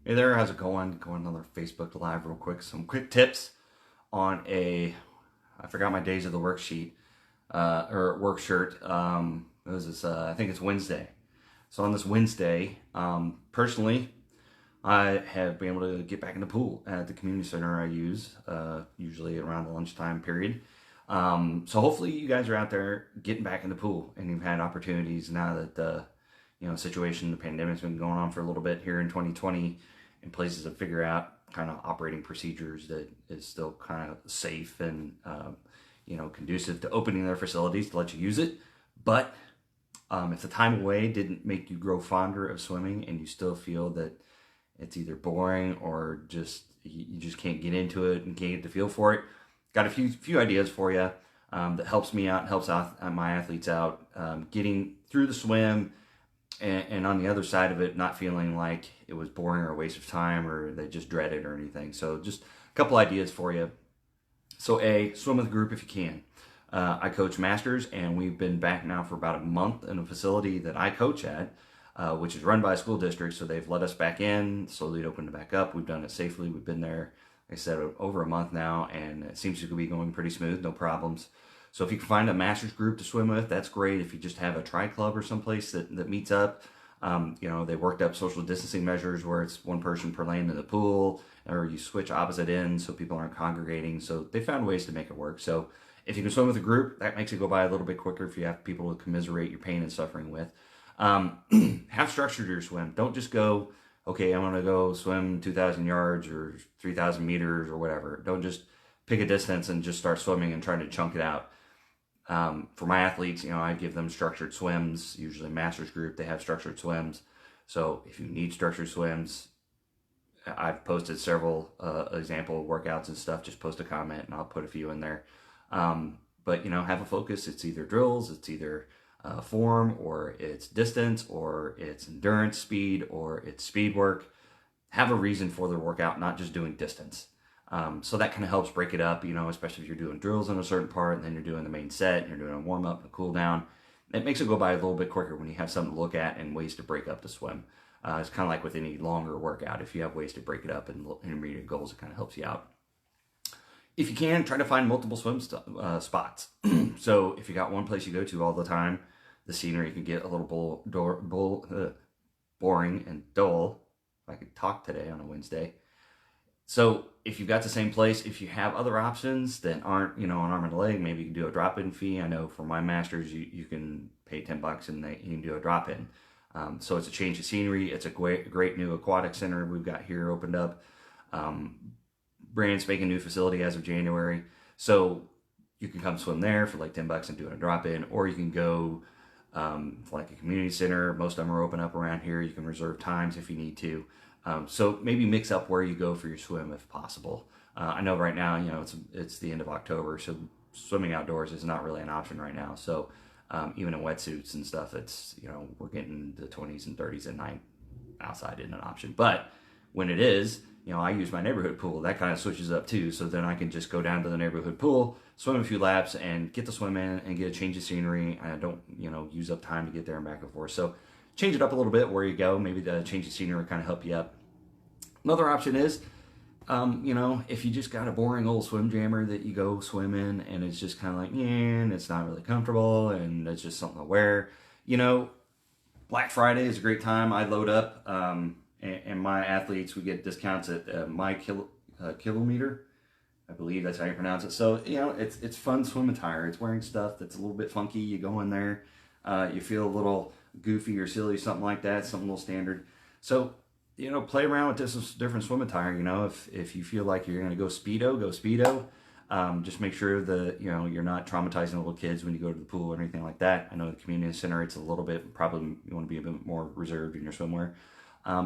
Hey there, how's it going? Going on their Facebook Live real quick. Some quick tips on I forgot my days of the worksheet, or work shirt. It was this, I think it's Wednesday. So on this Wednesday, personally, I have been able to get back in the pool at the community center I use, usually around the lunchtime period. So hopefully you guys are out there getting back in the pool and you've had opportunities now that the situation, the pandemic's been going on for a little bit here in 2020, and places to figure out kind of operating procedures that is still kind of safe and conducive to opening their facilities to let you use it. But if the time away didn't make you grow fonder of swimming and you still feel that it's either boring or just you just can't get into it and can't get the feel for it, got a few ideas for you that helps me out, helps out my athletes out, getting through the swim, and on the other side of it, not feeling like it was boring or a waste of time or they just dread it or anything. So just a couple ideas for you. So swim with a group if you can. I coach masters, and we've been back now for about a month in a facility that I coach at, which is run by a school district. So they've let us back in, slowly opened it back up. We've done it safely. We've been there, like I said, over a month now, and it seems to be going pretty smooth, no problems. So if you can find a master's group to swim with, that's great. If you just have a tri club or someplace that meets up, they worked up social distancing measures where it's one person per lane in the pool, or you switch opposite ends so people aren't congregating. So they found ways to make it work. So if you can swim with a group, that makes it go by a little bit quicker if you have people to commiserate your pain and suffering with. Have structure to your swim. Don't just go, okay, I'm going to go swim 2,000 yards or 3,000 meters or whatever. Don't just pick a distance and just start swimming and trying to chunk it out. For my athletes, I give them structured swims, usually master's group, they have structured swims. So if you need structured swims, I've posted several example workouts and stuff. Just post a comment and I'll put a few in there. But have a focus. It's either drills, it's either form, or it's distance, or it's endurance speed, or it's speed work. Have a reason for the workout, not just doing distance. So that kind of helps break it up, especially if you're doing drills in a certain part and then you're doing the main set and you're doing a warm up and a cool down. It makes it go by a little bit quicker when you have something to look at and ways to break up the swim. It's kind of like with any longer workout. If you have ways to break it up and intermediate goals, it kind of helps you out. If you can, try to find multiple swim spots. So if you got one place you go to all the time, the scenery can get a little boring and dull. If I could talk today on a Wednesday. So if you've got the same place, if you have other options that aren't, an arm and a leg, maybe you can do a drop-in fee. I know for my masters, you can pay $10 and you can do a drop-in. So it's a change of scenery. It's a great new aquatic center we've got here opened up. Brand spanking new facility as of January. So you can come swim there for like $10 and do a drop-in, or you can go like a community center. Most of them are open up around here. You can reserve times if you need to. So maybe mix up where you go for your swim if possible. I know right now, it's the end of October, so swimming outdoors is not really an option right now. So even in wetsuits and stuff, it's, we're getting the 20s and 30s at night. Outside isn't an option. But when it is, I use my neighborhood pool. That kind of switches up too. So then I can just go down to the neighborhood pool, swim a few laps, and get the swim in and get a change of scenery. I don't, use up time to get there and back and forth. So change it up a little bit where you go. Maybe the change of scenery will kind of help you up. Another option is, if you just got a boring old swim jammer that you go swim in and it's just kind of like, and it's not really comfortable and it's just something to wear, Black Friday is a great time. I load up, and my athletes, we get discounts at kilometer. I believe that's how you pronounce it. So, it's fun swim attire. It's wearing stuff that's a little bit funky. You go in there, you feel a little goofy or silly, something like that, something a little standard. So, play around with this different swim attire. If you feel like you're going to go Speedo, go Speedo. Just make sure that, you're not traumatizing little kids when you go to the pool or anything like that. I know the community center, it's a little bit, probably you want to be a bit more reserved in your swimwear.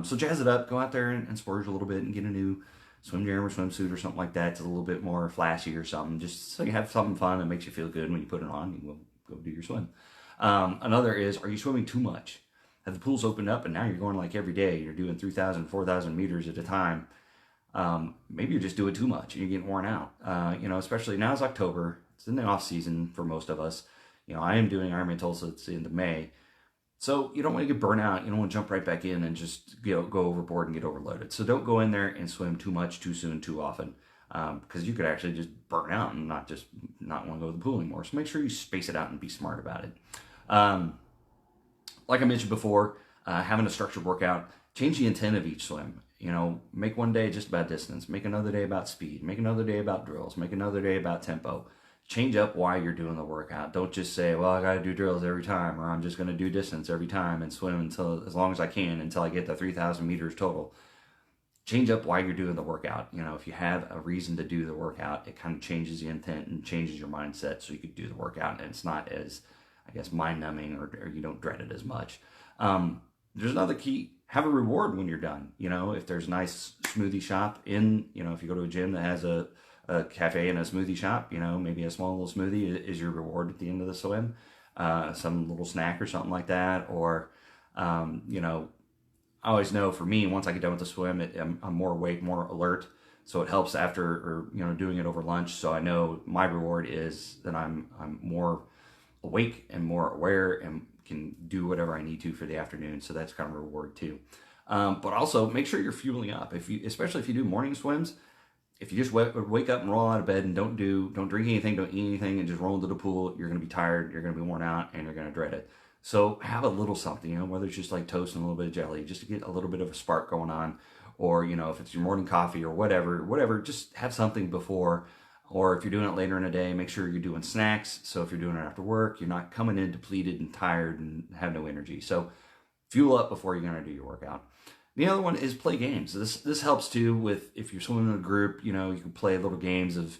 So jazz it up, go out there and splurge a little bit and get a new swim jammer, swimsuit or something like that. It's a little bit more flashy or something, just so you have something fun that makes you feel good when you put it on. You go do your swim. Another is, are you swimming too much? Have the pools opened up and now you're going like every day, you're doing 3,000, 4,000 meters at a time. Maybe you're just doing too much and you're getting worn out. Especially now it's October, it's in the off season for most of us. I am doing Ironman Tulsa, it's the end of May. So you don't want to get burnt out. You don't want to jump right back in and just go overboard and get overloaded. So don't go in there and swim too much, too soon, too often, because you could actually just burn out and not want to go to the pool anymore. So make sure you space it out and be smart about it. Like I mentioned before, having a structured workout, change the intent of each swim. Make one day just about distance, make another day about speed, make another day about drills, make another day about tempo. Change up why you're doing the workout. Don't just say, well, I got to do drills every time, or I'm just going to do distance every time and swim as long as I can until I get to 3,000 meters total. Change up why you're doing the workout. If you have a reason to do the workout, it kind of changes the intent and changes your mindset so you could do the workout and it's not as, I guess, mind-numbing or you don't dread it as much. There's another key. Have a reward when you're done. If there's a nice smoothie shop if you go to a gym that has a cafe and a smoothie shop, maybe a small little smoothie is your reward at the end of the swim. Some little snack or something like that. Or, I always know for me, once I get done with the swim, I'm more awake, more alert. So it helps after, or, doing it over lunch. So I know my reward is that I'm more awake and more aware and can do whatever I need to for the afternoon. So that's kind of a reward too. But also make sure you're fueling up. Especially if you do morning swims, if you just wake up and roll out of bed and don't drink anything, don't eat anything, and just roll into the pool, you're going to be tired, you're going to be worn out, and you're going to dread it. So have a little something, whether it's just like toast and a little bit of jelly, just to get a little bit of a spark going on. Or, if it's your morning coffee or whatever, just have something before. Or if you're doing it later in the day, make sure you're doing snacks. So if you're doing it after work, you're not coming in depleted and tired and have no energy. So fuel up before you're going to do your workout. The other one is play games. This helps too with, if you're swimming in a group, you can play little games of,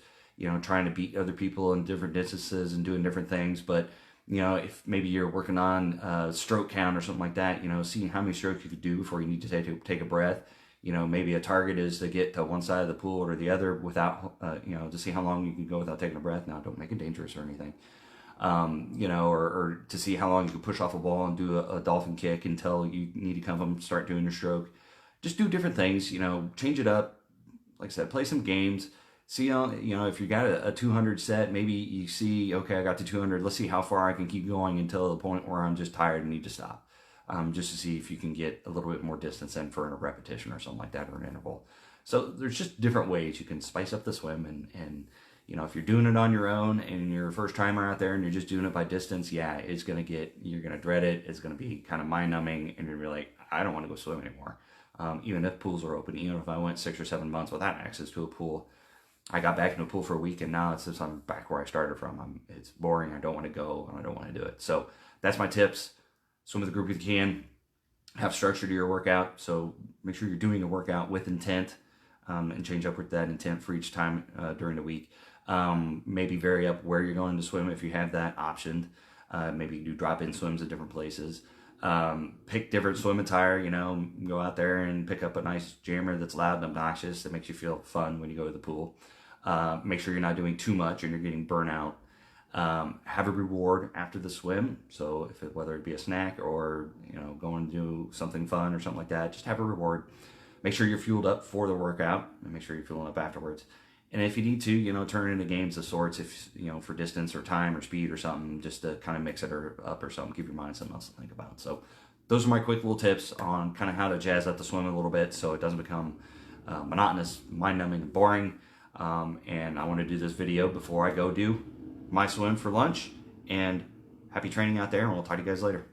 trying to beat other people in different distances and doing different things. But, if maybe you're working on stroke count or something like that, seeing how many strokes you could do before you need to take a breath. Maybe a target is to get to one side of the pool or the other without, to see how long you can go without taking a breath. Now, don't make it dangerous or anything. Or to see how long you can push off a ball and do a dolphin kick until you need to come up and start doing your stroke. Just do different things, change it up. Like I said, play some games. See how, if you got a 200 set, maybe you see, okay, I got to 200. Let's see how far I can keep going until the point where I'm just tired and need to stop. Just to see if you can get a little bit more distance in for a repetition or something like that, or an interval. So there's just different ways you can spice up the swim and if you're doing it on your own and you're a first timer out there and you're just doing it by distance, yeah, you're going to dread it. It's going to be kind of mind numbing and you're going to be like, I don't want to go swim anymore. Even if pools are open, even if I went 6 or 7 months without access to a pool, I got back into a pool for a week and now it's just, I'm back where I started from. It's boring. I don't want to go and I don't want to do it. So that's my tips. Swim with a group if you can. Have structure to your workout. So make sure you're doing a workout with intent and change up with that intent for each time during the week. Maybe vary up where you're going to swim if you have that optioned. Maybe do drop-in swims at different places. Pick different swim attire, go out there and pick up a nice jammer that's loud and obnoxious that makes you feel fun when you go to the pool. Make sure you're not doing too much and you're getting burnout. Have a reward after the swim. So whether it be a snack or, going to do something fun or something like that, just have a reward. Make sure you're fueled up for the workout and make sure you're fueling up afterwards. And if you need to, turn it into games of sorts, if, for distance or time or speed or something, just to kind of mix it up or something, give your mind something else to think about. So those are my quick little tips on kind of how to jazz up the swim a little bit so it doesn't become monotonous, mind-numbing, and boring. And I want to do this video before I go do my swim for lunch. And happy training out there, and we'll talk to you guys later.